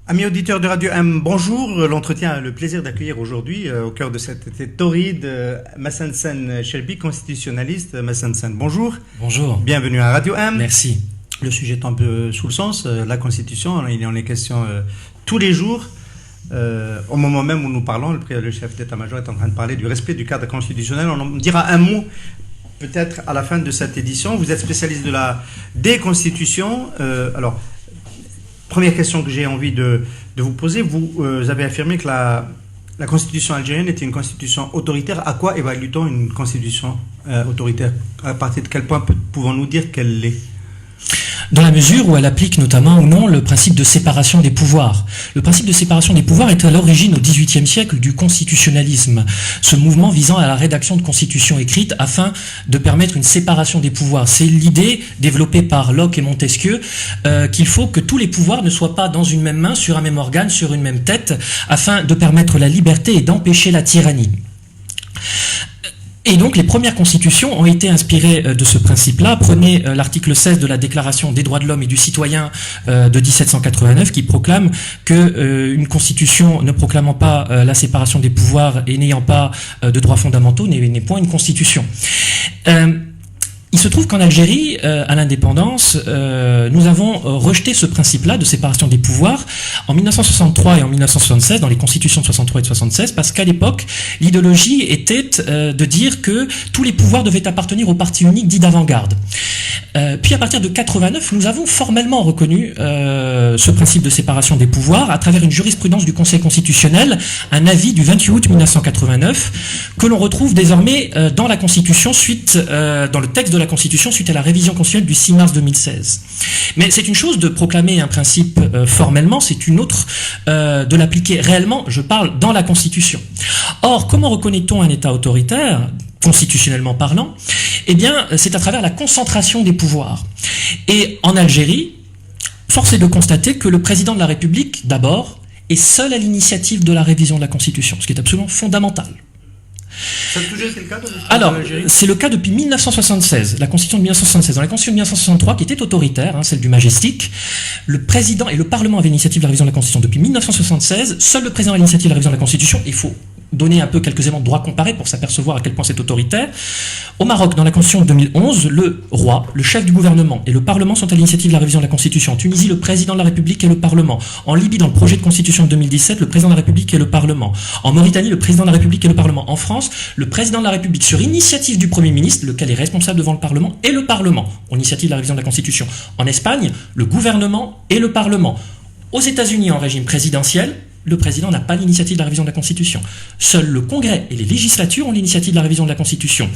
Amis auditeurs de Radio M, bonjour. L'entretien a le plaisir d'accueillir aujourd'hui, au cœur de cet été torride, Massensen Shelby, constitutionnaliste. Massensen, bonjour. Bonjour. Bienvenue à Radio M. Merci. Le sujet est un peu sous le sens, la Constitution, il en est question tous les jours. Au moment même où nous parlons, le chef d'état-major est en train de parler du respect du cadre constitutionnel. On en dira un mot peut-être à la fin de cette édition. Vous êtes spécialiste de la déconstitution. Alors, première question que j'ai envie de vous poser. Vous avez affirmé que la constitution algérienne était une constitution autoritaire. À quoi évalue-t-on une constitution autoritaire? À partir de quel point pouvons-nous dire qu'elle l'est? Dans la mesure où elle applique notamment ou non le principe de séparation des pouvoirs. Le principe de séparation des pouvoirs est à l'origine au XVIIIe siècle du constitutionnalisme, ce mouvement visant à la rédaction de constitutions écrites afin de permettre une séparation des pouvoirs. C'est l'idée développée par Locke et Montesquieu qu'il faut que tous les pouvoirs ne soient pas dans une même main, sur un même organe, sur une même tête, afin de permettre la liberté et d'empêcher la tyrannie. Et donc les premières constitutions ont été inspirées de ce principe-là. Prenez l'article 16 de la Déclaration des droits de l'homme et du citoyen de 1789 qui proclame que une constitution ne proclamant pas la séparation des pouvoirs et n'ayant pas de droits fondamentaux n'est point une constitution. Il se trouve qu'en Algérie, à l'indépendance, nous avons rejeté ce principe-là de séparation des pouvoirs en 1963 et en 1976, dans les constitutions de 63 et de 76, parce qu'à l'époque, l'idéologie était de dire que tous les pouvoirs devaient appartenir au parti unique dit d'avant-garde. Puis à partir de 89, nous avons formellement reconnu ce principe de séparation des pouvoirs à travers une jurisprudence du Conseil constitutionnel, un avis du 28 août 1989, que l'on retrouve désormais dans la Constitution dans le texte de la Constitution suite à la révision constitutionnelle du 6 mars 2016. Mais c'est une chose de proclamer un principe formellement, c'est une autre de l'appliquer réellement, je parle dans la Constitution. Or, comment reconnaît-on un État autoritaire, constitutionnellement parlant? Eh bien, c'est à travers la concentration des pouvoirs. Et en Algérie, force est de constater que le président de la République, d'abord, est seul à l'initiative de la révision de la Constitution, ce qui est absolument fondamental. Ça c'est le cas Alors, c'est le cas depuis 1976, la Constitution de 1976. Dans la Constitution de 1963, qui était autoritaire, celle du Majestic, le président et le Parlement avaient l'initiative de la révision de la Constitution. Depuis 1976, seul le président a l'initiative de la révision de la Constitution. Il faut donner un peu quelques éléments de droit comparé pour s'apercevoir à quel point c'est autoritaire. Au Maroc, dans la Constitution de 2011, le roi, le chef du gouvernement et le Parlement sont à l'initiative de la révision de la Constitution. En Tunisie, le président de la République et le Parlement. En Libye, dans le projet de Constitution de 2017, le président de la République et le Parlement. En Mauritanie, le président de la République et le Parlement. En France, le président de la République, sur initiative du Premier ministre, lequel est responsable devant le Parlement, et le Parlement, en initiative de la révision de la Constitution. En Espagne, le gouvernement et le Parlement. Aux États-Unis, en régime présidentiel, le président n'a pas l'initiative de la révision de la Constitution. Seul le Congrès et les législatures ont l'initiative de la révision de la Constitution.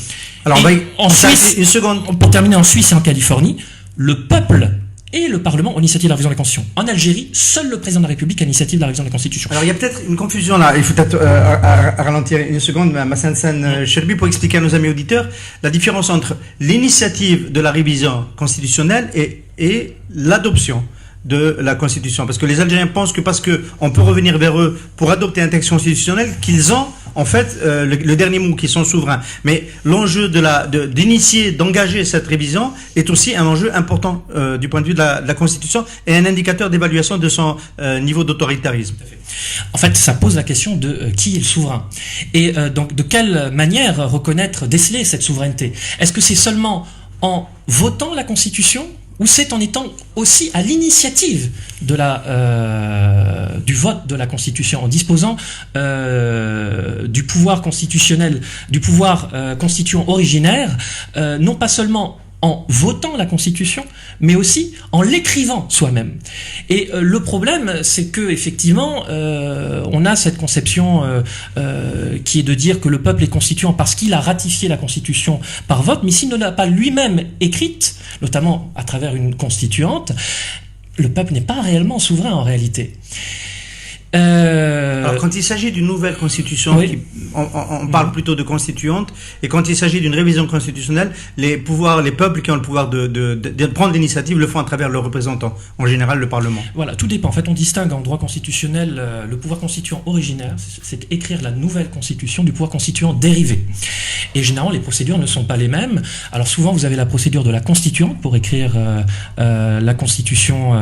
Alors, en Suisse, une seconde. Pour terminer, en Suisse et en Californie, le peuple et le Parlement ont l'initiative de la révision de la Constitution. En Algérie, seul le président de la République a l'initiative de la révision de la Constitution. Alors, il y a peut-être une confusion là. Il faut peut-être ralentir une seconde, Massensen Shelby, pour expliquer à nos amis auditeurs la différence entre l'initiative de la révision constitutionnelle et l'adoption de la Constitution. Parce que les Algériens pensent que parce qu'on peut revenir vers eux pour adopter un texte constitutionnel, qu'ils ont en fait le dernier mot, qu'ils sont souverains. Mais l'enjeu d'initier, d'engager cette révision est aussi un enjeu important du point de vue de la Constitution et un indicateur d'évaluation de son niveau d'autoritarisme. En fait, ça pose la question de qui est le souverain. Et donc, de quelle manière reconnaître, déceler cette souveraineté? Est-ce que c'est seulement en votant la Constitution, ou c'est en étant aussi à l'initiative de du vote de la Constitution, en disposant du pouvoir constitutionnel, du pouvoir constituant originaire, non pas seulement en votant la Constitution, mais aussi en l'écrivant soi-même. Et le problème, c'est que effectivement, on a cette conception qui est de dire que le peuple est constituant parce qu'il a ratifié la Constitution par vote, mais s'il ne l'a pas lui-même écrite, notamment à travers une constituante, le peuple n'est pas réellement souverain en réalité. Alors, quand il s'agit d'une nouvelle constitution, Oui. on parle plutôt de constituante, et quand il s'agit d'une révision constitutionnelle, les peuples qui ont le pouvoir de prendre l'initiative le font à travers leurs représentants, en général le Parlement. Voilà, tout dépend. En fait, on distingue en droit constitutionnel le pouvoir constituant originaire, c'est écrire la nouvelle constitution, du pouvoir constituant dérivé. Et généralement, les procédures ne sont pas les mêmes. Alors souvent, vous avez la procédure de la constituante pour écrire la constitution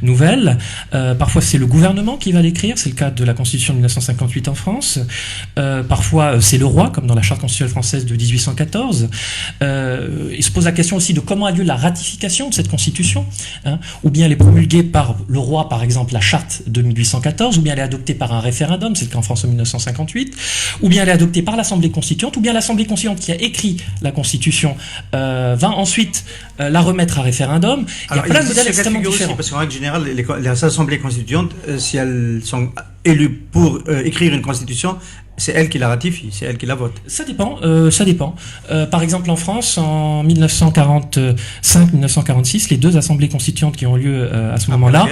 nouvelle. Parfois, c'est le gouvernement qui va l'écrire. C'est le cas de la constitution de 1958 en France. Parfois, c'est le roi, comme dans la charte constitutionnelle française de 1814. Il se pose la question aussi de comment a lieu la ratification de cette constitution. Ou bien elle est promulguée par le roi, par exemple, la charte de 1814, ou bien elle est adoptée par un référendum, c'est le cas en France en 1958, ou bien elle est adoptée par l'Assemblée constituante, ou bien l'Assemblée constituante qui a écrit la Constitution va ensuite la remettre à référendum. Il y a plein de modèles extrêmement différents. Aussi, parce qu'en règle générale, les assemblées constituantes, si elles sont élues pour écrire une constitution, c'est elle qui la ratifie, c'est elle qui la vote. Ça dépend, ça dépend. Par exemple, en France, en 1945-1946, les deux assemblées constituantes qui ont lieu à ce moment-là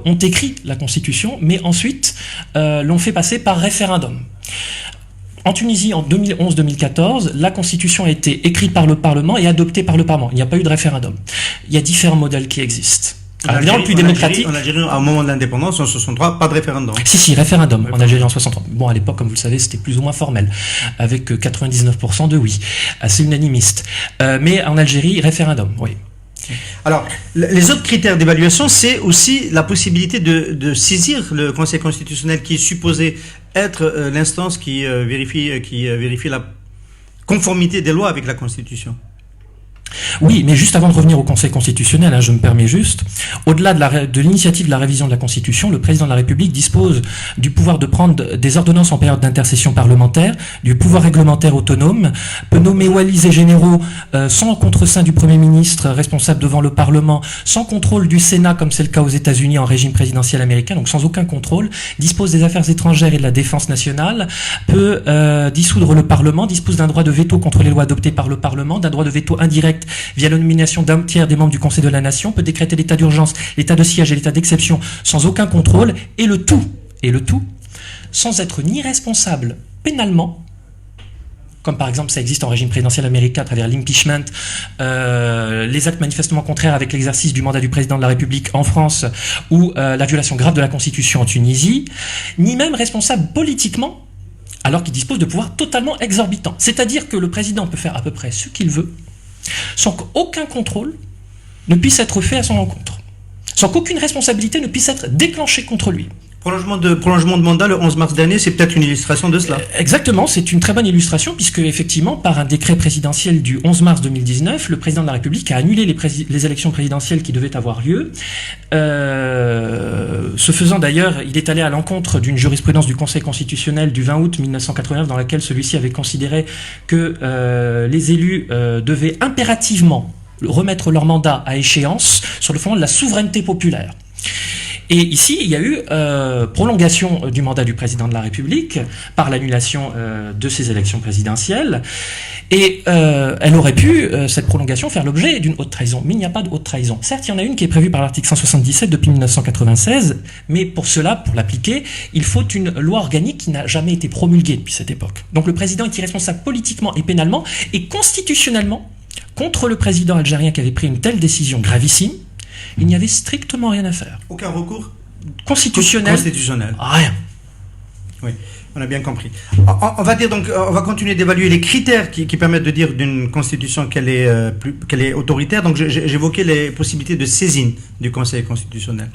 ont écrit la Constitution, mais ensuite l'ont fait passer par référendum. En Tunisie, en 2011-2014, la Constitution a été écrite par le Parlement et adoptée par le Parlement. Il n'y a pas eu de référendum. Il y a différents modèles qui existent. Alors, évidemment, le plus démocratique. En Algérie, au moment de l'indépendance, en 63, pas de référendum. Si, référendum en Algérie en 63. Bon, à l'époque, comme vous le savez, c'était plus ou moins formel, avec 99% de oui, assez unanimiste. Mais en Algérie, référendum, oui. Alors, les autres critères d'évaluation, c'est aussi la possibilité de saisir le Conseil constitutionnel qui est supposé être l'instance qui vérifie la conformité des lois avec la Constitution. Oui, mais juste avant de revenir au Conseil constitutionnel, je me permets juste, au-delà de l'initiative de la révision de la Constitution, le président de la République dispose du pouvoir de prendre des ordonnances en période d'intercession parlementaire, du pouvoir réglementaire autonome, peut nommer walisés généraux sans contre-seing du Premier ministre responsable devant le Parlement, sans contrôle du Sénat, comme c'est le cas aux États-Unis en régime présidentiel américain, donc sans aucun contrôle, dispose des affaires étrangères et de la défense nationale, peut dissoudre le Parlement, dispose d'un droit de veto contre les lois adoptées par le Parlement, d'un droit de veto indirect via la nomination d'un tiers des membres du Conseil de la Nation, peut décréter l'état d'urgence, l'état de siège et l'état d'exception sans aucun contrôle, et le tout, sans être ni responsable pénalement, comme par exemple ça existe en régime présidentiel américain à travers l'impeachment, les actes manifestement contraires avec l'exercice du mandat du président de la République en France, ou la violation grave de la Constitution en Tunisie, ni même responsable politiquement, alors qu'il dispose de pouvoirs totalement exorbitants. C'est-à-dire que le président peut faire à peu près ce qu'il veut, sans qu'aucun contrôle ne puisse être fait à son encontre, sans qu'aucune responsabilité ne puisse être déclenchée contre lui. Prolongement de mandat le 11 mars dernier, c'est peut-être une illustration de cela. Exactement, c'est une très bonne illustration, puisque effectivement, par un décret présidentiel du 11 mars 2019, le président de la République a annulé les élections présidentielles qui devaient avoir lieu. Ce faisant d'ailleurs, il est allé à l'encontre d'une jurisprudence du Conseil constitutionnel du 20 août 1989, dans laquelle celui-ci avait considéré que les élus devaient impérativement remettre leur mandat à échéance sur le fondement de la souveraineté populaire. Et ici, il y a eu prolongation du mandat du président de la République par l'annulation de ces élections présidentielles. Et elle aurait pu, cette prolongation, faire l'objet d'une haute trahison. Mais il n'y a pas de haute trahison. Certes, il y en a une qui est prévue par l'article 177 depuis 1996, mais pour cela, pour l'appliquer, il faut une loi organique qui n'a jamais été promulguée depuis cette époque. Donc le président est irresponsable politiquement et pénalement, et constitutionnellement, contre le président algérien qui avait pris une telle décision gravissime. Il n'y avait strictement rien à faire. Aucun recours constitutionnel. Rien. Oui, on a bien compris. On va dire donc, on va continuer d'évaluer les critères qui permettent de dire d'une constitution qu'elle est autoritaire. Donc j'évoquais les possibilités de saisine du Conseil constitutionnel.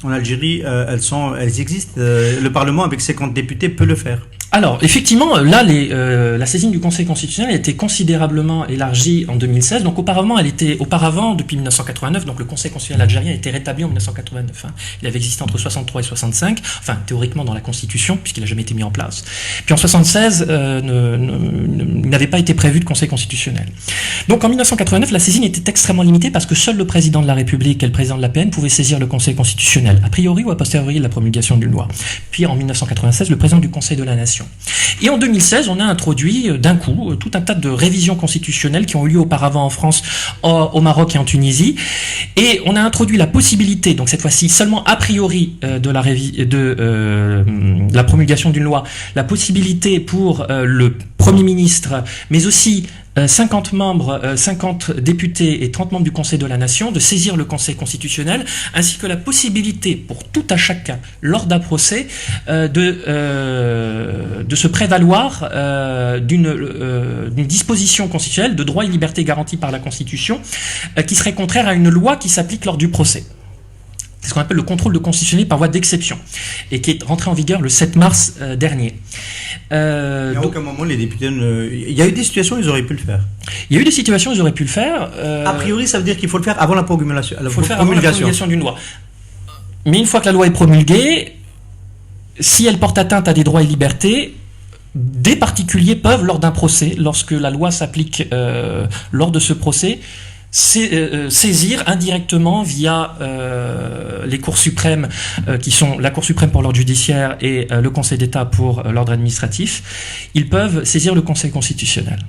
En Algérie, elles existent. Le Parlement, avec 50 députés, peut le faire. Alors, effectivement, là, la saisine du Conseil constitutionnel a été considérablement élargie en 2016. Donc, auparavant, depuis 1989, donc le Conseil constitutionnel algérien a été rétabli en 1989. Il avait existé entre 63 et 65, enfin, théoriquement dans la Constitution, puisqu'il n'a jamais été mis en place. Puis en 76, il n'avait pas été prévu de Conseil constitutionnel. Donc, en 1989, la saisine était extrêmement limitée parce que seul le président de la République et le président de l'APN pouvaient saisir le Conseil constitutionnel, a priori ou a posteriori de la promulgation d'une loi. Puis, en 1996, le président du Conseil de la Nation nation. Et en 2016, on a introduit d'un coup tout un tas de révisions constitutionnelles qui ont eu lieu auparavant en France, au Maroc et en Tunisie. Et on a introduit la possibilité, donc cette fois-ci seulement a priori de la promulgation d'une loi, la possibilité pour le Premier ministre, mais aussi 50 membres, 50 députés et 30 membres du Conseil de la Nation de saisir le Conseil constitutionnel, ainsi que la possibilité pour tout à chacun, lors d'un procès, de se prévaloir d'une disposition constitutionnelle de droits et libertés garantis par la Constitution qui serait contraire à une loi qui s'applique lors du procès. C'est ce qu'on appelle le contrôle de constitutionnalité par voie d'exception et qui est rentré en vigueur le 7 mars dernier. À aucun moment les députés il y a eu des situations où ils auraient pu le faire. Il y a eu des situations où ils auraient pu le faire. A priori, ça veut dire qu'il faut le faire avant la promulgation. Il faut le faire avant la promulgation d'une loi. Mais une fois que la loi est promulguée, si elle porte atteinte à des droits et libertés, des particuliers peuvent, lors d'un procès, lorsque la loi s'applique lors de ce procès, saisir indirectement via les cours suprêmes qui sont la Cour suprême pour l'ordre judiciaire et le Conseil d'État pour l'ordre administratif, ils peuvent saisir le Conseil constitutionnel.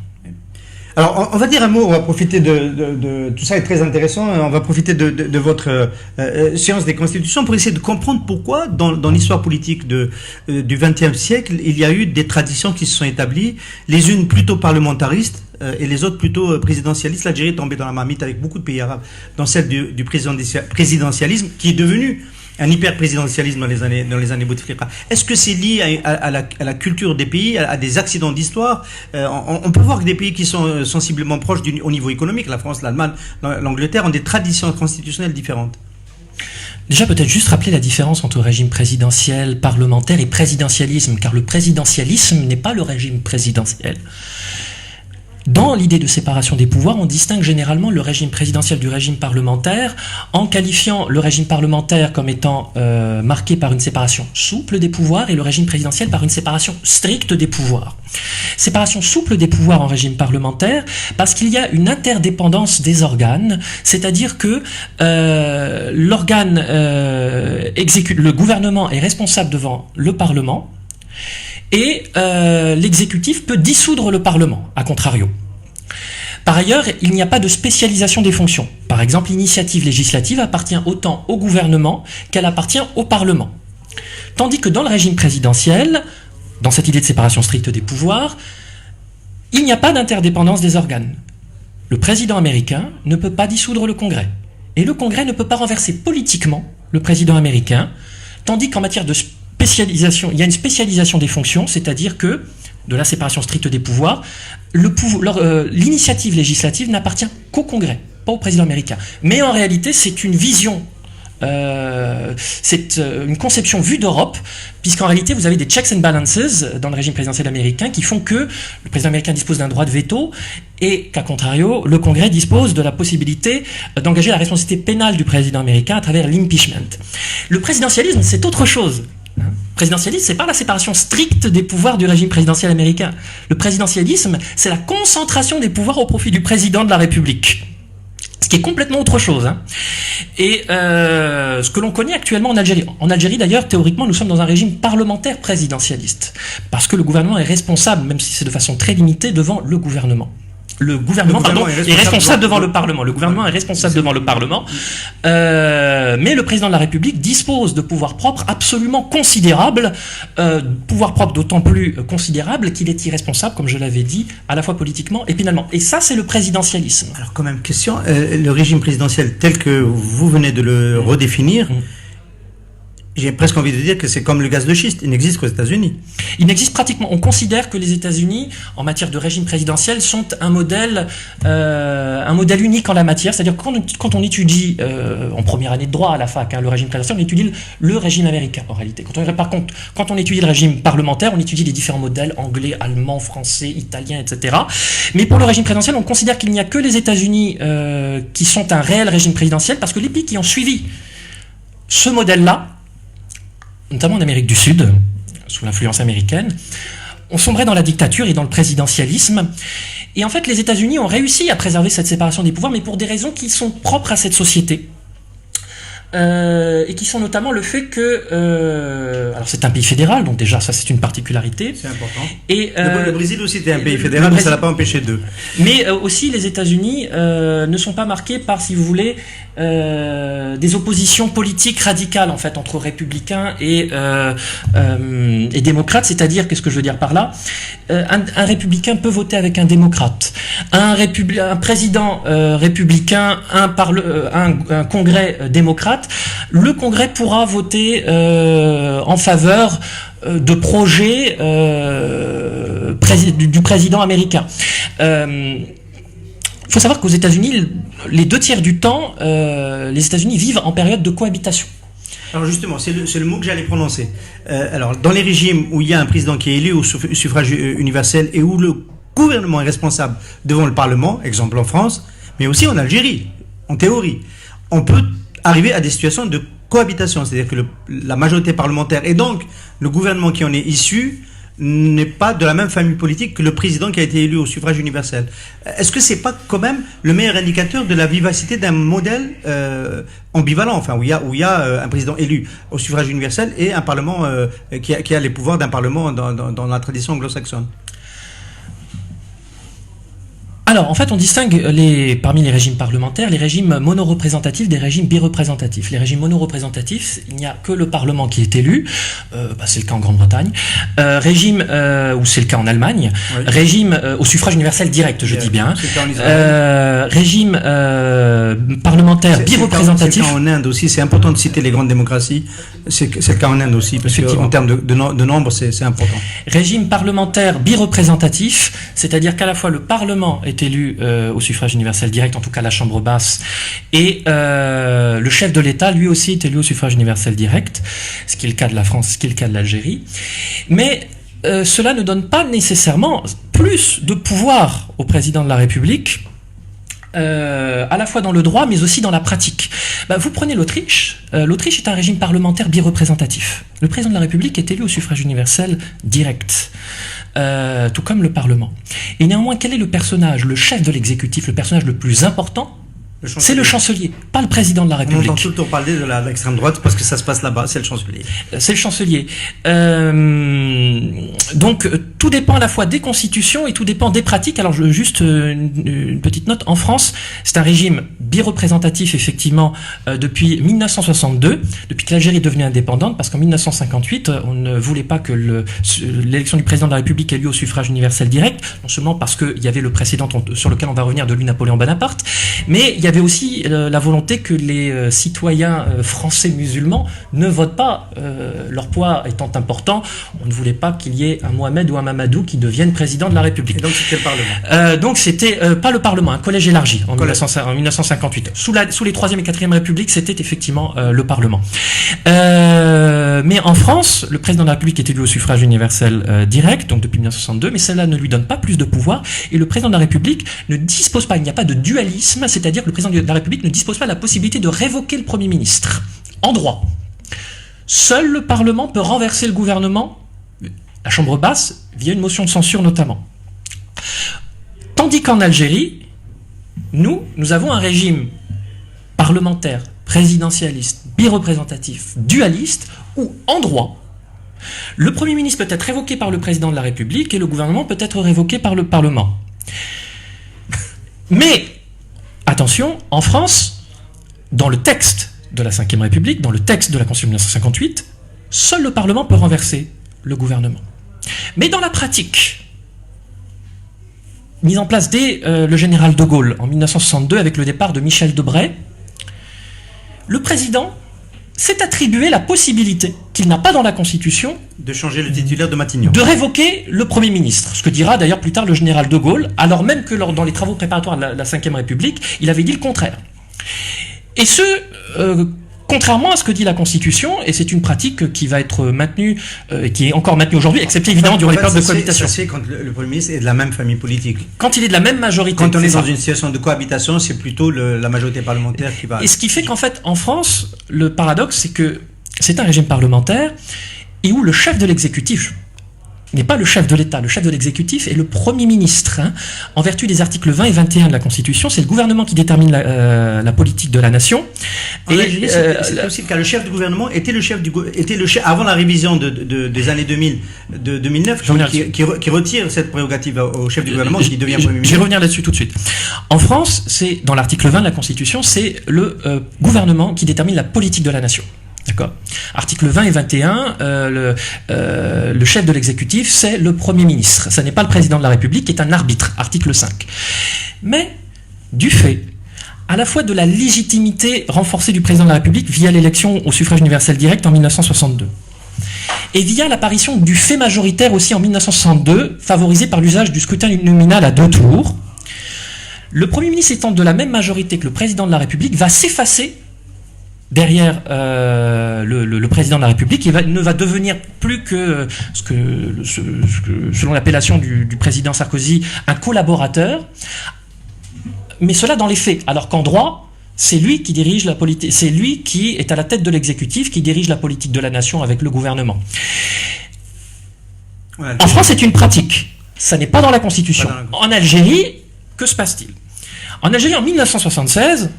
Alors, on va dire un mot, on va profiter de tout ça est très intéressant, on va profiter de votre science des constitutions pour essayer de comprendre pourquoi dans l'histoire politique du XXe siècle, il y a eu des traditions qui se sont établies, les unes plutôt parlementaristes et les autres plutôt présidentialistes. L'Algérie est tombée dans la marmite avec beaucoup de pays arabes, dans celle du présidentialisme qui est devenu un hyper-présidentialisme dans les années Bouteflika. Est-ce que c'est lié à la culture des pays, à des accidents d'histoire? On peut voir que des pays qui sont sensiblement proches au niveau économique, la France, l'Allemagne, l'Angleterre, ont des traditions constitutionnelles différentes. Déjà, peut-être juste rappeler la différence entre régime présidentiel, parlementaire et présidentialisme, car le présidentialisme n'est pas le régime présidentiel. Dans l'idée de séparation des pouvoirs, on distingue généralement le régime présidentiel du régime parlementaire en qualifiant le régime parlementaire comme étant marqué par une séparation souple des pouvoirs et le régime présidentiel par une séparation stricte des pouvoirs. Séparation souple des pouvoirs en régime parlementaire parce qu'il y a une interdépendance des organes, c'est-à-dire que le gouvernement est responsable devant le Parlement, et l'exécutif peut dissoudre le Parlement, à contrario. Par ailleurs, il n'y a pas de spécialisation des fonctions. Par exemple, l'initiative législative appartient autant au gouvernement qu'elle appartient au Parlement. Tandis que dans le régime présidentiel, dans cette idée de séparation stricte des pouvoirs, il n'y a pas d'interdépendance des organes. Le président américain ne peut pas dissoudre le Congrès. Et le Congrès ne peut pas renverser politiquement le président américain, tandis qu'en matière de spécialisation, il y a une spécialisation des fonctions, c'est-à-dire que, de la séparation stricte des pouvoirs, l'initiative législative n'appartient qu'au Congrès, pas au président américain. Mais en réalité, c'est une vision, c'est une conception vue d'Europe, puisqu'en réalité, vous avez des checks and balances dans le régime présidentiel américain qui font que le président américain dispose d'un droit de veto et qu'à contrario, le Congrès dispose de la possibilité d'engager la responsabilité pénale du président américain à travers l'impeachment. Le présidentialisme, c'est autre chose. Présidentialisme, c'est pas la séparation stricte des pouvoirs du régime présidentiel américain. Le présidentialisme, c'est la concentration des pouvoirs au profit du président de la République. Ce qui est complètement autre chose. Hein. Et ce que l'on connaît actuellement en Algérie. En Algérie, d'ailleurs, théoriquement, nous sommes dans un régime parlementaire présidentialiste. Parce que le gouvernement est responsable, même si c'est de façon très limitée, devant le gouvernement. Le gouvernement est responsable devant le Parlement. Le gouvernement est responsable devant le Parlement. Mais le président de la République dispose de pouvoirs propres absolument considérables, pouvoirs propres d'autant plus considérables qu'il est irresponsable, comme je l'avais dit, à la fois politiquement et pénalement. Et ça, c'est le présidentialisme. Alors quand même, question, le régime présidentiel tel que vous venez de le redéfinir, j'ai presque envie de dire que c'est comme le gaz de schiste, il n'existe qu'aux États-Unis. Il n'existe pratiquement. On considère que les États-Unis, en matière de régime présidentiel, sont un modèle unique en la matière. C'est-à-dire que quand on étudie, en première année de droit à la fac, le régime présidentiel, on étudie le régime américain, en réalité. Par contre, quand on étudie le régime parlementaire, on étudie les différents modèles anglais, allemand, français, italien, etc. Mais pour le régime présidentiel, on considère qu'il n'y a que les États-Unis qui sont un réel régime présidentiel, parce que les pays qui ont suivi ce modèle-là, notamment en Amérique du Sud, sous l'influence américaine, ont sombré dans la dictature et dans le présidentialisme. Et en fait, les États-Unis ont réussi à préserver cette séparation des pouvoirs, mais pour des raisons qui sont propres à cette société. et qui sont notamment le fait que, alors c'est un pays fédéral, donc déjà ça c'est une particularité. C'est important. Et le Brésil aussi était un pays fédéral, mais ça l'a pas empêché d'eux. Mais aussi les États-Unis ne sont pas marqués par, si vous voulez, des oppositions politiques radicales en fait entre républicains et démocrates. C'est-à-dire, qu'est-ce que je veux dire par là, un républicain peut voter avec un démocrate, un président républicain, un congrès démocrate. Le Congrès pourra voter en faveur de projets du président américain. Il faut savoir qu'aux États-Unis, les 2/3 du temps, les États-Unis vivent en période de cohabitation. Alors justement, c'est le mot que j'allais prononcer. Alors, dans les régimes où il y a un président qui est élu au suffrage universel et où le gouvernement est responsable devant le Parlement, exemple en France, mais aussi en Algérie, en théorie, on peut arriver à des situations de cohabitation, c'est-à-dire que la majorité parlementaire et donc le gouvernement qui en est issu n'est pas de la même famille politique que le président qui a été élu au suffrage universel. Est-ce que c'est pas quand même le meilleur indicateur de la vivacité d'un modèle ambivalent, enfin où il y a un président élu au suffrage universel et un parlement qui a les pouvoirs d'un parlement dans la tradition anglo-saxonne? Alors, en fait, on distingue parmi les régimes parlementaires, les régimes monoreprésentatifs des régimes bireprésentatifs. Les régimes monoreprésentatifs, il n'y a que le Parlement qui est élu, c'est le cas en Grande-Bretagne, régime, ou c'est le cas en Allemagne, oui. Régime au suffrage universel direct, je dis bien, régime parlementaire bireprésentatif. C'est le cas en Inde aussi, c'est important de citer les grandes démocraties, c'est le cas en Inde aussi, parce qu'en termes de nombre, c'est important. Régime parlementaire bireprésentatif, c'est-à-dire qu'à la fois le Parlement est élu au suffrage universel direct, en tout cas la Chambre basse, et le chef de l'État, lui aussi, est élu au suffrage universel direct, ce qui est le cas de la France, ce qui est le cas de l'Algérie. Mais cela ne donne pas nécessairement plus de pouvoir au président de la République, à la fois dans le droit, mais aussi dans la pratique. Vous prenez l'Autriche. L'Autriche est un régime parlementaire bireprésentatif. Le président de la République est élu au suffrage universel direct. Tout comme le Parlement. Et néanmoins, quel est le personnage, le chef de l'exécutif, le personnage le plus important? C'est le chancelier, pas le président de la République. On entend tout le temps parler de l'extrême droite parce que ça se passe là-bas, c'est le chancelier. C'est le chancelier. Donc, tout dépend à la fois des constitutions et tout dépend des pratiques. Alors, juste une petite note. En France, c'est un régime bireprésentatif, effectivement, depuis 1962, depuis que l'Algérie est devenue indépendante, parce qu'en 1958, on ne voulait pas que l'élection du président de la République ait lieu au suffrage universel direct, non seulement parce qu'il y avait le précédent sur lequel on va revenir de Louis-Napoléon Bonaparte, mais il y avait aussi la volonté que les citoyens français musulmans ne votent pas, leur poids étant important. On ne voulait pas qu'il y ait un Mohamed ou un Mamadou qui deviennent président de la République. Et donc c'était le Parlement. Donc c'était pas le Parlement, un collège élargi en 1958. Sous les 3e et 4e Républiques, c'était effectivement le Parlement. Mais en France, le président de la République est élu au suffrage universel direct, donc depuis 1962, mais cela ne lui donne pas plus de pouvoir, et le président de la République ne dispose pas, il n'y a pas de dualisme, c'est-à-dire que le président de la République ne dispose pas de la possibilité de révoquer le Premier ministre. En droit, seul le Parlement peut renverser le gouvernement, la Chambre basse, via une motion de censure notamment. Tandis qu'en Algérie, nous avons un régime parlementaire, présidentialiste, bireprésentatif, dualiste, où, en droit, le Premier ministre peut être révoqué par le président de la République et le gouvernement peut être révoqué par le Parlement. Mais, attention, en France, dans le texte de la Ve République, dans le texte de la Constitution de 1958, seul le Parlement peut renverser le gouvernement. Mais dans la pratique, mise en place dès le général de Gaulle en 1962 avec le départ de Michel Debré, le président s'est attribué la possibilité, qu'il n'a pas dans la Constitution, de changer le titulaire de Matignon, de révoquer le Premier ministre. Ce que dira d'ailleurs plus tard le général de Gaulle, alors même que dans les travaux préparatoires de la Ve République, il avait dit le contraire. Et ce, contrairement à ce que dit la Constitution, et c'est une pratique qui va être maintenue, qui est encore maintenue aujourd'hui, excepté évidemment durant les périodes de cohabitation. Ça se fait quand le Premier ministre est de la même famille politique. Quand il est de la même majorité. Quand on est dans une situation de cohabitation, c'est plutôt la majorité parlementaire qui va... Et ce qui fait qu'en fait, en France, le paradoxe, c'est que c'est un régime parlementaire, et où le chef de l'exécutif, n'est pas le chef de l'État. Le chef de l'exécutif est le Premier ministre. En vertu des articles 20 et 21 de la Constitution, c'est le gouvernement qui détermine la politique de la nation. C'est aussi le cas. Le chef du gouvernement était le chef avant la révision des années 2000, de 2009, qui retire cette prérogative au chef du gouvernement qui devient Premier ministre. Je vais revenir là-dessus tout de suite. En France, c'est dans l'article 20 de la Constitution, c'est le gouvernement qui détermine la politique de la nation. D'accord. Articles 20 et 21, le chef de l'exécutif, c'est le Premier ministre. Ça n'est pas le président de la République qui est un arbitre. Article 5. Mais, du fait, à la fois de la légitimité renforcée du président de la République via l'élection au suffrage universel direct en 1962, et via l'apparition du fait majoritaire aussi en 1962, favorisé par l'usage du scrutin uninominal à 2 tours, le Premier ministre étant de la même majorité que le président de la République va s'effacer derrière le président de la République, il ne va devenir plus que, selon l'appellation du président Sarkozy, un collaborateur, mais cela dans les faits, alors qu'en droit, c'est lui qui dirige la politique, c'est lui qui est à la tête de l'exécutif, qui dirige la politique de la nation avec le gouvernement. Ouais, en France, c'est une pratique. Ça n'est pas dans la Constitution. En Algérie, que se passe-t-il? En Algérie, en 1976,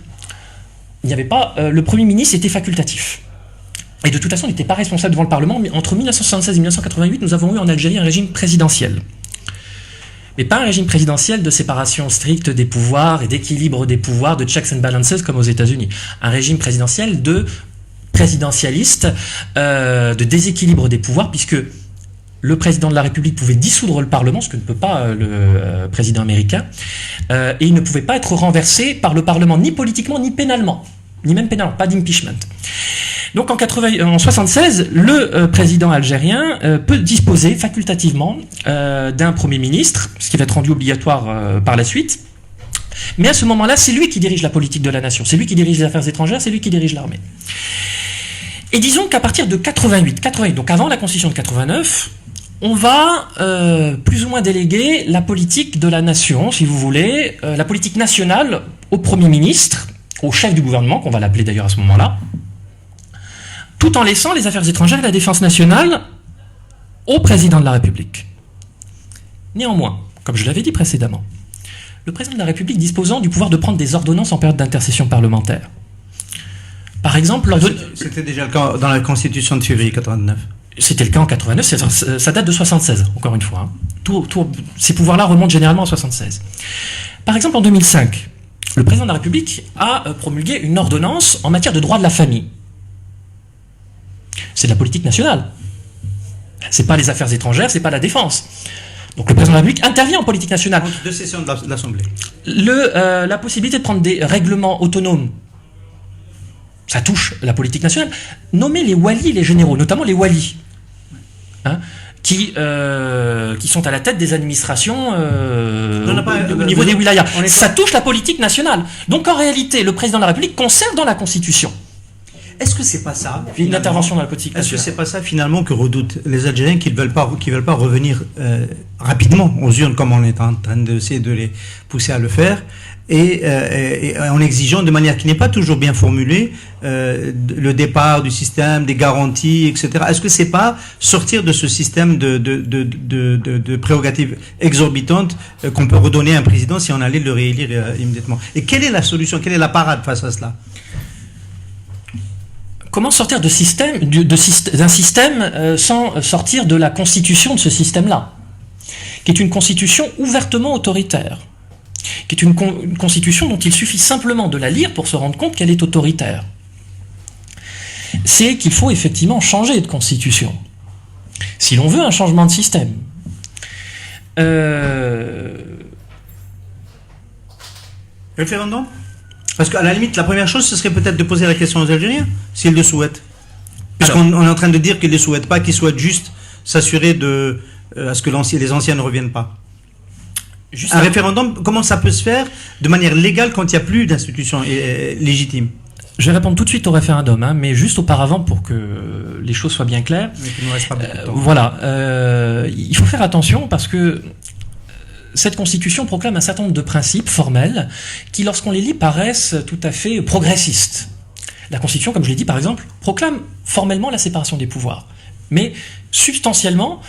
il n'y avait pas, le Premier ministre était facultatif. Et de toute façon, il n'était pas responsable devant le Parlement. Mais entre 1976 et 1988, nous avons eu en Algérie un régime présidentiel. Mais pas un régime présidentiel de séparation stricte des pouvoirs et d'équilibre des pouvoirs, de checks and balances comme aux États-Unis. Un régime présidentiel de présidentialiste, de déséquilibre des pouvoirs, puisque le président de la République pouvait dissoudre le Parlement, ce que ne peut pas le président américain, et il ne pouvait pas être renversé par le Parlement, ni politiquement, ni pénalement, ni même pénalement, pas d'impeachment. Donc en 1976, le président algérien peut disposer facultativement d'un Premier ministre, ce qui va être rendu obligatoire par la suite, mais à ce moment-là, c'est lui qui dirige la politique de la nation, c'est lui qui dirige les affaires étrangères, c'est lui qui dirige l'armée. Et disons qu'à partir de 88, donc avant la Constitution de 89, on va plus ou moins déléguer la politique de la nation, si vous voulez, la politique nationale au Premier ministre, au chef du gouvernement, qu'on va l'appeler d'ailleurs à ce moment-là, tout en laissant les affaires étrangères et la défense nationale au président de la République. Néanmoins, comme je l'avais dit précédemment, le président de la République disposant du pouvoir de prendre des ordonnances en période d'intercession parlementaire. Par exemple, c'était déjà le cas dans la Constitution de février 89. C'était le cas en 89, ça date de 76, encore une fois. Ces pouvoirs-là remontent généralement à 76. Par exemple, en 2005, le président de la République a promulgué une ordonnance en matière de droit de la famille. C'est de la politique nationale. C'est pas les affaires étrangères, c'est pas la défense. Donc le président de la République intervient en politique nationale. Entre deux sessions de l'Assemblée. La possibilité de prendre des règlements autonomes, ça touche la politique nationale. Nommer les walis, les généraux, notamment les walis, qui sont à la tête des administrations au niveau des wilayas. Ça touche la politique nationale. Donc en réalité, le président de la République conserve dans la Constitution. Est-ce que c'est pas ça une intervention dans la politique nationale? Est-ce que c'est pas ça finalement que redoutent les Algériens qui ne veulent pas revenir rapidement aux urnes comme on est en train d'essayer de les pousser à le faire et en exigeant de manière qui n'est pas toujours bien formulée le départ du système, des garanties, etc. Est-ce que c'est pas sortir de ce système de prérogatives exorbitantes qu'on peut redonner à un président si on allait le réélire immédiatement? Et quelle est la solution? Quelle est la parade face à cela? Comment sortir d'un système sans sortir de la constitution de ce système-là, qui est une constitution ouvertement autoritaire, qui est une constitution dont il suffit simplement de la lire pour se rendre compte qu'elle est autoritaire. C'est qu'il faut effectivement changer de constitution, si l'on veut un changement de système. Référendum ? Parce qu'à la limite, la première chose, ce serait peut-être de poser la question aux Algériens, s'ils le souhaitent. Puisqu'on est en train de dire qu'ils ne le souhaitent pas, qu'ils souhaitent juste s'assurer à ce que les anciens ne reviennent pas. Un référendum, comment ça peut se faire de manière légale quand il n'y a plus d'institution légitime? Je vais répondre tout de suite au référendum, mais juste auparavant pour que les choses soient bien claires. Mais qu'il ne nous reste pas beaucoup de temps. Voilà, il faut faire attention parce que cette constitution proclame un certain nombre de principes formels qui, lorsqu'on les lit, paraissent tout à fait progressistes. La constitution, comme je l'ai dit par exemple, proclame formellement la séparation des pouvoirs. Mais substantiellement,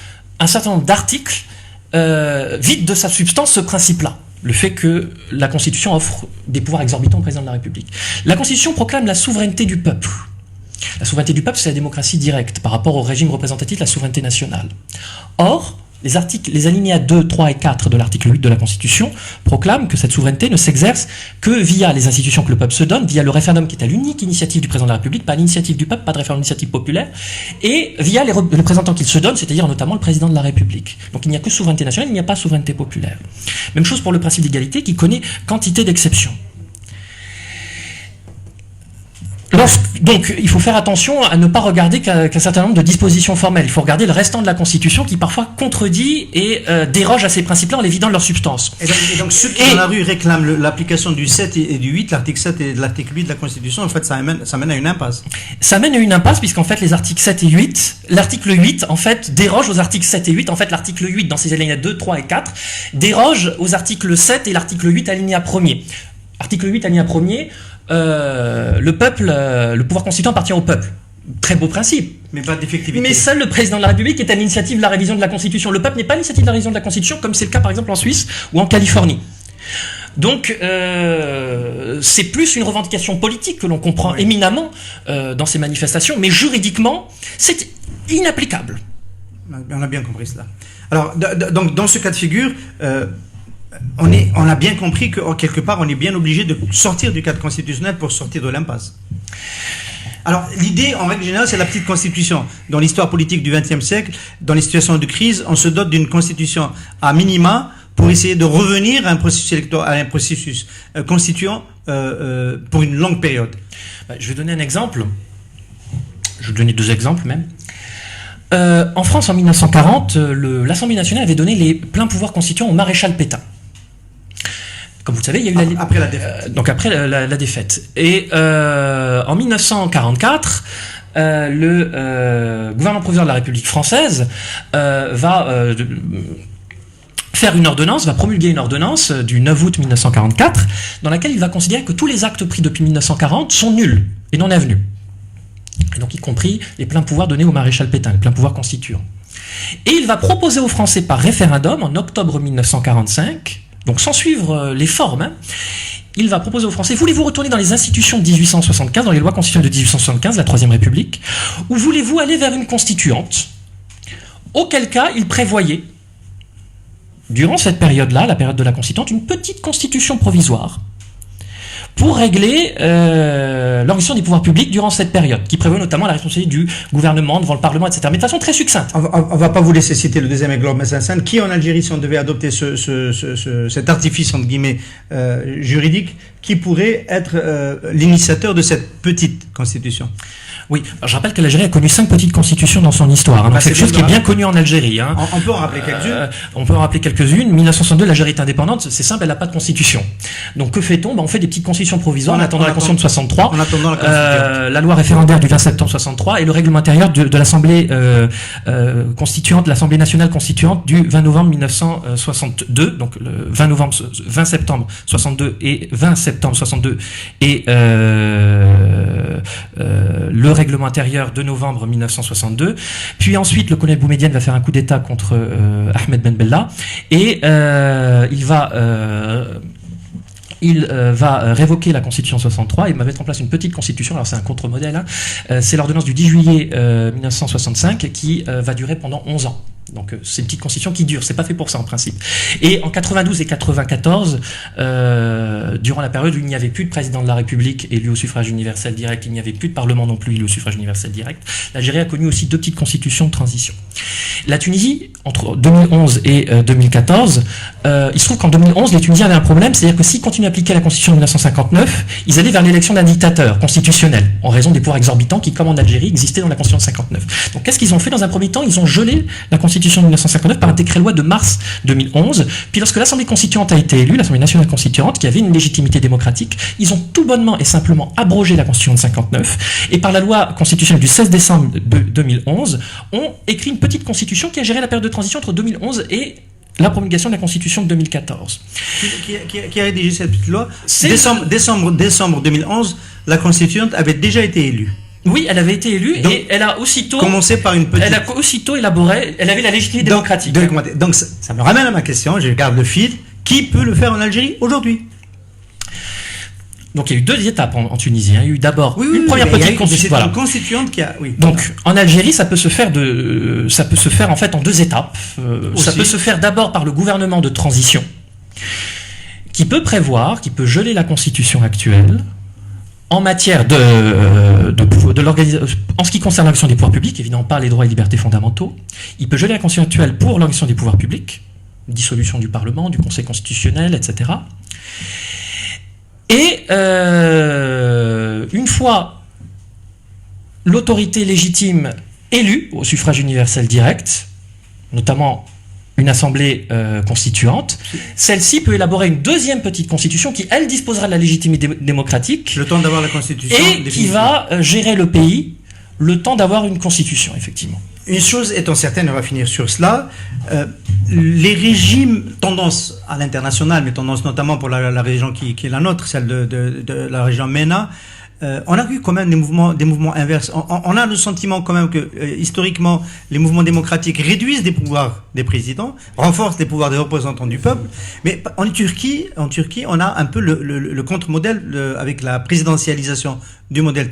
un certain nombre d'articles vide de sa substance ce principe-là. Le fait que la Constitution offre des pouvoirs exorbitants au président de la République. La Constitution proclame la souveraineté du peuple. La souveraineté du peuple, c'est la démocratie directe par rapport au régime représentatif de la souveraineté nationale. Or, les alinéas 2, 3 et 4 de l'article 8 de la Constitution proclament que cette souveraineté ne s'exerce que via les institutions que le peuple se donne, via le référendum qui est à l'unique initiative du président de la République, pas l'initiative du peuple, pas de référendum d'initiative populaire, et via les représentants qu'il se donne, c'est-à-dire notamment le président de la République. Donc il n'y a que souveraineté nationale, il n'y a pas souveraineté populaire. Même chose pour le principe d'égalité qui connaît quantité d'exceptions. Donc, il faut faire attention à ne pas regarder qu'un certain nombre de dispositions formelles. Il faut regarder le restant de la Constitution qui parfois contredit et déroge à ces principes-là en les vidant de leur substance. Et donc ceux qui dans la rue réclament l'application du 7 et du 8, l'article 7 et l'article 8 de la Constitution, en fait, ça mène à une impasse. Ça mène à une impasse puisqu'en fait, les articles 7 et 8, l'article 8, en fait, déroge aux articles 7 et 8. En fait, l'article 8, dans ses alinéas 2, 3 et 4, déroge aux articles 7 et l'article 8, alinéa 1er. Article 8, alinéa 1er, le peuple, le pouvoir constituant appartient au peuple. Très beau principe. Mais pas d'effectivité. Mais seul le président de la République est à l'initiative de la révision de la Constitution. Le peuple n'est pas à l'initiative de la révision de la Constitution, comme c'est le cas par exemple en Suisse ou en Californie. Donc, c'est plus une revendication politique que l'on comprend éminemment dans ces manifestations, mais juridiquement, c'est inapplicable. On a bien compris cela. Alors, donc, dans ce cas de figure, on a bien compris que quelque part on est bien obligé de sortir du cadre constitutionnel pour sortir de l'impasse. Alors l'idée en règle générale c'est la petite constitution. Dans l'histoire politique du XXe siècle, dans les situations de crise, on se dote d'une constitution à minima pour essayer de revenir à un processus électoral, à un processus constituant pour une longue période. Je vais donner un exemple. Je vais donner 2 exemples même. En France, en 1940, l'Assemblée nationale avait donné les pleins pouvoirs constituants au maréchal Pétain. Comme vous le savez, il y a eu après la défaite. Donc après la défaite. Et en 1944, le gouvernement provisoire de la République française va faire une ordonnance, va promulguer une ordonnance du 9 août 1944, dans laquelle il va considérer que tous les actes pris depuis 1940 sont nuls et non avenus. Et donc y compris les pleins pouvoirs donnés au maréchal Pétain, les pleins pouvoirs constituants. Et il va proposer aux Français par référendum, en octobre 1945, donc sans suivre les formes, il va proposer aux Français, voulez-vous retourner dans les institutions de 1875, dans les lois constitutionnelles de 1875, la Troisième République, ou voulez-vous aller vers une constituante? Auquel cas, il prévoyait, durant cette période-là, la période de la constituante, une petite constitution provisoire, pour régler l'organisation des pouvoirs publics durant cette période, qui prévoit notamment la responsabilité du gouvernement devant le Parlement, etc. Mais de façon très succincte. On va pas vous laisser citer le deuxième exemple Messensen, qui en Algérie, si on devait adopter cet artifice, entre guillemets, juridique, qui pourrait être l'initiateur de cette petite constitution. Oui, alors je rappelle que l'Algérie a connu 5 petites constitutions dans son histoire. Hein, c'est quelque chose qui est bien connu en Algérie. Hein. On peut en rappeler quelques-unes. On peut en rappeler quelques-unes. 1962, l'Algérie est indépendante. C'est simple, elle n'a pas de constitution. Donc que fait-on? On fait des petites constitutions provisoires en attendant la Constitution de 63. En attendant la Constitution. La loi référendaire du 20 septembre 63 et le règlement intérieur de l'Assemblée constituante, de l'Assemblée nationale constituante du 20 novembre 1962. Donc le 20 septembre 62 et 20 septembre 62 et le règlement intérieur de novembre 1962. Puis ensuite, le colonel Boumedienne va faire un coup d'État contre Ahmed Ben Bella et il va révoquer la Constitution 63 et va mettre en place une petite constitution. Alors c'est un contre-modèle. Hein. C'est l'ordonnance du 10 juillet 1965 qui va durer pendant 11 ans. Donc c'est une petite constitution qui dure, c'est pas fait pour ça en principe. Et en 92 et 94, durant la période où il n'y avait plus de président de la République élu au suffrage universel direct, il n'y avait plus de parlement non plus élu au suffrage universel direct, l'Algérie a connu aussi 2 petites constitutions de transition. La Tunisie, entre 2011 et 2014, il se trouve qu'en 2011, les Tunisiens avaient un problème, c'est-à-dire que s'ils continuaient à appliquer la Constitution de 1959, ils allaient vers l'élection d'un dictateur constitutionnel, en raison des pouvoirs exorbitants qui, comme en Algérie, existaient dans la Constitution de 59. Donc qu'est-ce qu'ils ont fait dans un premier temps? Ils ont gelé la Constitution de 1959 par un décret-loi de mars 2011. Puis lorsque l'Assemblée constituante a été élue, l'Assemblée nationale constituante, qui avait une légitimité démocratique, ils ont tout bonnement et simplement abrogé la Constitution de 59 et par la loi constitutionnelle du 16 décembre 2011, ont écrit une petite constitution qui a géré la période de transition entre 2011 et la promulgation de la Constitution de 2014. Qui a rédigé cette petite loi? Décembre 2011, la Constituante avait déjà été élue. Oui, elle avait été élue Donc, et elle a aussitôt elle a aussitôt élaboré, elle avait la légitimité démocratique. Donc ça me ramène à ma question, je garde le fil. Qui peut le faire en Algérie aujourd'hui? Donc il y a eu deux étapes en Tunisie. Il y a eu d'abord une première mais il y a petite eu- c'est constituante. une constituante qui a. Oui. Donc en Algérie, ça peut se faire en fait en deux étapes. Ça Aussi. peut se faire d'abord par le gouvernement de transition, qui peut geler la constitution actuelle en matière de l'organisation, en ce qui concerne l'organisation des pouvoirs publics, évidemment pas les droits et libertés fondamentaux. Il peut geler la constitution actuelle pour l'organisation des pouvoirs publics, dissolution du Parlement, du Conseil constitutionnel, etc. Et une fois l'autorité légitime élue au suffrage universel direct, notamment une assemblée constituante, celle-ci peut élaborer une deuxième petite constitution qui, elle, disposera de la légitimité démocratique Le temps d'avoir la constitution. et qui définitive. va gérer le pays le temps d'avoir une constitution, effectivement. Une chose étant certaine, on va finir sur cela, les régimes, tendance à l'international, mais tendance notamment pour la région qui est la nôtre, celle de la région MENA, on a vu quand même des mouvements inverses. On a le sentiment quand même que historiquement, les mouvements démocratiques réduisent des pouvoirs des présidents, renforcent les pouvoirs des représentants du peuple. Mais en Turquie, on a un peu le contre-modèle avec la présidentialisation du modèle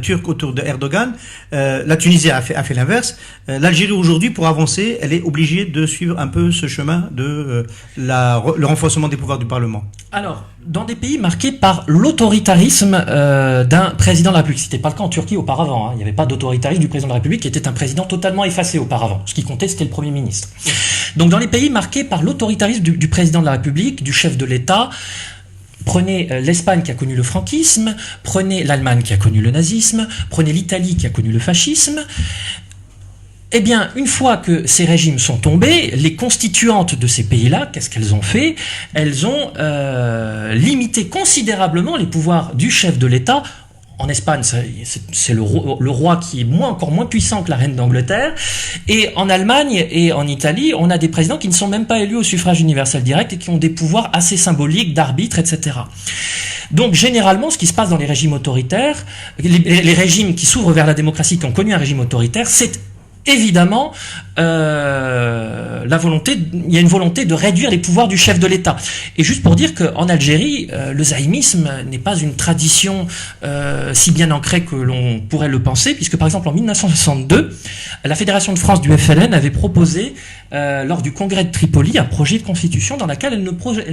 turc autour de Erdogan. La Tunisie a fait l'inverse. L'Algérie aujourd'hui, pour avancer, elle est obligée de suivre un peu ce chemin de le renforcement des pouvoirs du Parlement. Alors, dans des pays marqués par l'autoritarisme d'un président de la République, c'était pas le cas en Turquie auparavant, hein. Il n'y avait pas d'autoritarisme du président de la République qui était un président totalement effacé auparavant. Ce qui comptait, c'était le Premier ministre. Donc, dans les pays marqués par l'autoritarisme du président de la République, du chef de l'État, prenez l'Espagne qui a connu le franquisme, prenez l'Allemagne qui a connu le nazisme, prenez l'Italie qui a connu le fascisme. Eh bien, une fois que ces régimes sont tombés, les constituantes de ces pays-là, qu'est-ce qu'elles ont fait? Elles ont limité considérablement les pouvoirs du chef de l'État. En Espagne, c'est le roi qui est encore moins puissant que la reine d'Angleterre. Et en Allemagne et en Italie, on a des présidents qui ne sont même pas élus au suffrage universel direct et qui ont des pouvoirs assez symboliques d'arbitre, etc. Donc généralement, ce qui se passe dans les régimes autoritaires, les régimes qui s'ouvrent vers la démocratie, qui ont connu un régime autoritaire, c'est évidemment il y a une volonté de réduire les pouvoirs du chef de l'État. Et juste pour dire qu'en Algérie, le zaïmisme n'est pas une tradition si bien ancrée que l'on pourrait le penser, puisque par exemple en 1962, la Fédération de France du FLN avait proposé lors du congrès de Tripoli un projet de constitution dans lequel elle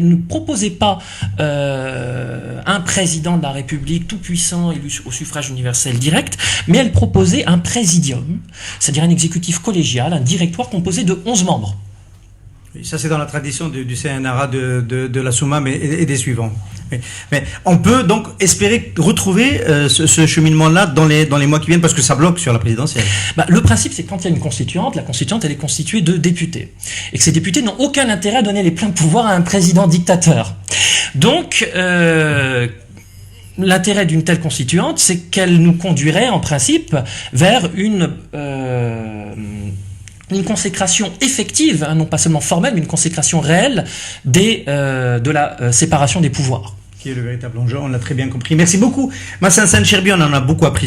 ne proposait pas un président de la République tout puissant élu au suffrage universel direct, mais elle proposait un présidium, c'est-à-dire un exécutif collégial, un directoire composé de 11 membres. Ça, c'est dans la tradition du CNRA de la Soumam et des suivants. Mais on peut donc espérer retrouver ce cheminement-là dans les mois qui viennent, parce que ça bloque sur la présidentielle. Le principe, c'est que quand il y a une constituante, la constituante, elle est constituée de députés. Et que ces députés n'ont aucun intérêt à donner les pleins pouvoirs à un président dictateur. Donc, l'intérêt d'une telle constituante, c'est qu'elle nous conduirait, en principe, vers une consécration effective, hein, non pas seulement formelle, mais une consécration réelle de la séparation des pouvoirs. Qui est le véritable enjeu, on l'a très bien compris. Merci beaucoup. Massensen Cherbi, on en a beaucoup appris.